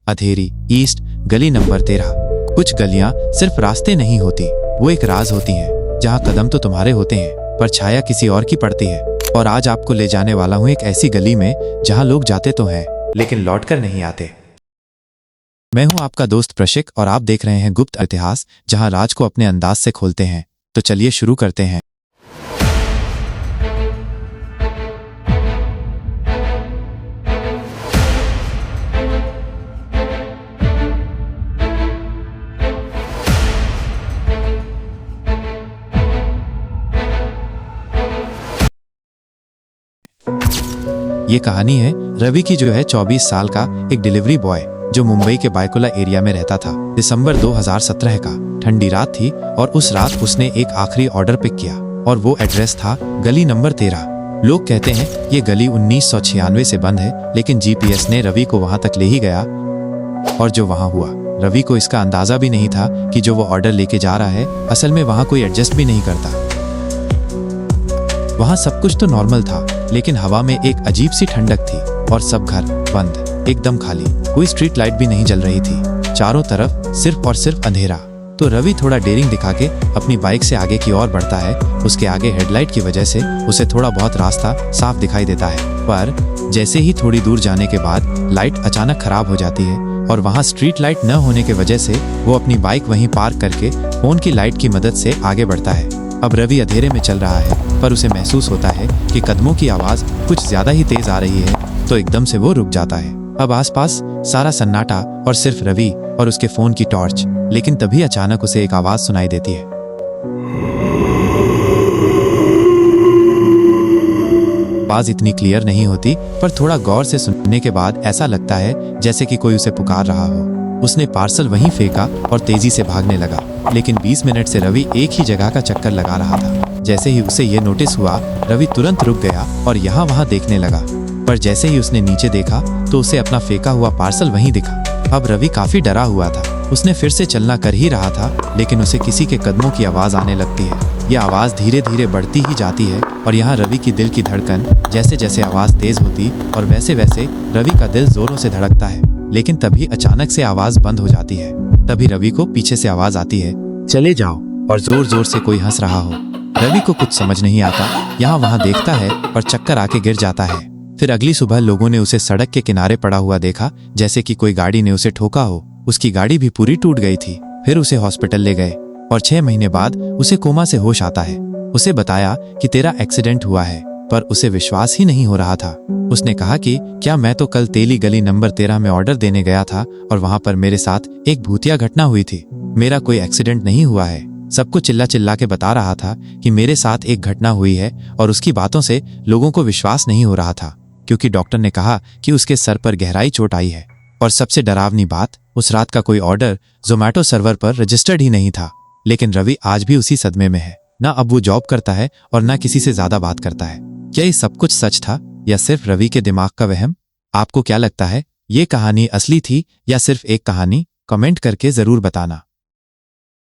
अधेरी east गली number 13। कुछ गलियां सिर्फ रास्ते नहीं होती, वो एक राज होती हैं, जहां कदम तो तुम्हारे होते हैं पर छाया किसी और की पड़ती है। और आज आपको ले जाने वाला हूं एक ऐसी गली में जहां लोग जाते तो हैं लेकिन लौटकर नहीं आते। मैं हूं आपका दोस्त प्रशिक और आप देख रहे हैं गुप्त इतिहास, जहां राज को अपने अंदाज से खोलते हैं। तो चलिए शुरू करते हैं। ये कहानी है रवि की, जो है 24 साल का एक डिलीवरी बॉय जो मुंबई के बायकुला एरिया में रहता था। दिसंबर 2017 का ठंडी रात थी और उस रात उसने एक आखिरी ऑर्डर पिक किया और वो एड्रेस था गली नंबर 13। लोग कहते हैं ये गली 1996 से बंद है, लेकिन जीपीएस ने रवि को वहां तक ले ही गया। और जो वहां हुआ, रवि को इसका अंदाजा भी नहीं था कि जो वो ऑर्डर लेके जा रहा है असल में वहां कोई एडजस्ट भी नहीं करता। वहां सब कुछ तो नॉर्मल था, लेकिन हवा में एक अजीब सी ठंडक थी और सब घर बंद, एकदम खाली। कोई स्ट्रीट लाइट भी नहीं जल रही थी, चारों तरफ सिर्फ और सिर्फ अंधेरा। तो रवि थोड़ा डेयरिंग दिखा के अपनी बाइक से आगे की ओर बढ़ता है। उसके आगे हेडलाइट की वजह से उसे थोड़ा बहुत रास्ता साफ दिखाई देता है, पर जैसे ही थोड़ी दूर जाने के बाद लाइट अचानक खराब हो जाती है और वहाँ स्ट्रीट लाइट न होने की वजह से वो अपनी बाइक वहीं पार्क करके फोन की लाइट की मदद से आगे बढ़ता है। अब रवि अंधेरे में चल रहा है, पर उसे महसूस होता है कि कदमों की आवाज कुछ ज्यादा ही तेज आ रही है, तो एकदम से वो रुक जाता है। अब आसपास सारा सन्नाटा और सिर्फ रवि और उसके फोन की टॉर्च। लेकिन तभी अचानक उसे एक आवाज सुनाई देती है। आवाज इतनी क्लियर नहीं होती, पर थोड़ा गौर से सुनने के बाद ऐसा लगता है जैसे कि कोई उसे पुकार रहा हो। उसने पार्सल वहीं फेंका और तेजी से भागने लगा, लेकिन 20 मिनट से रवि एक ही जगह का चक्कर लगा रहा था। जैसे ही उसे ये नोटिस हुआ, रवि तुरंत रुक गया और यहाँ वहाँ देखने लगा। पर जैसे ही उसने नीचे देखा तो उसे अपना फेंका हुआ पार्सल वहीं दिखा। अब रवि काफी डरा हुआ था। उसने फिर से चलना कर ही रहा था, लेकिन उसे किसी के कदमों की आवाज आने लगती है। यह आवाज धीरे धीरे बढ़ती ही जाती है और यहाँ रवि की दिल की धड़कन, जैसे जैसे आवाज तेज होती और वैसे वैसे रवि का दिल जोरों से धड़कता है। लेकिन तभी अचानक से आवाज बंद हो जाती है। तभी रवि को पीछे से आवाज आती है, चले जाओ, और जोर जोर से कोई हंस रहा हो। रवि को कुछ समझ नहीं आता, यहाँ वहाँ देखता है और चक्कर आके गिर जाता है। फिर अगली सुबह लोगों ने उसे सड़क के किनारे पड़ा हुआ देखा, जैसे कि कोई गाड़ी ने उसे ठोका हो। उसकी गाड़ी भी पूरी टूट गई थी। फिर उसे हॉस्पिटल ले गए और 6 महीने बाद उसे कोमा से होश आता है। उसे बताया कि तेरा एक्सीडेंट हुआ है, पर उसे विश्वास ही नहीं हो रहा था। उसने कहा कि क्या मैं तो कल तेली गली नंबर 13 में ऑर्डर देने गया था और वहां पर मेरे साथ एक भूतिया घटना हुई थी। मेरा कोई एक्सीडेंट नहीं हुआ है। सबको चिल्ला चिल्ला के बता रहा था कि मेरे साथ एक घटना हुई है, और उसकी बातों से लोगों को विश्वास नहीं हो रहा था, क्योंकि डॉक्टर ने कहा कि उसके सर पर गहराई चोट आई है। और सबसे डरावनी बात, उस रात का कोई ऑर्डर जोमैटो सर्वर पर रजिस्टर्ड ही नहीं था। लेकिन रवि आज भी उसी सदमे में है। ना अब वो जॉब करता है और ना किसी से ज्यादा बात करता है। क्या ये सब कुछ सच था या सिर्फ रवि के दिमाग का वहम? आपको क्या लगता है, ये कहानी असली थी या सिर्फ एक कहानी? कमेंट करके जरूर बताना।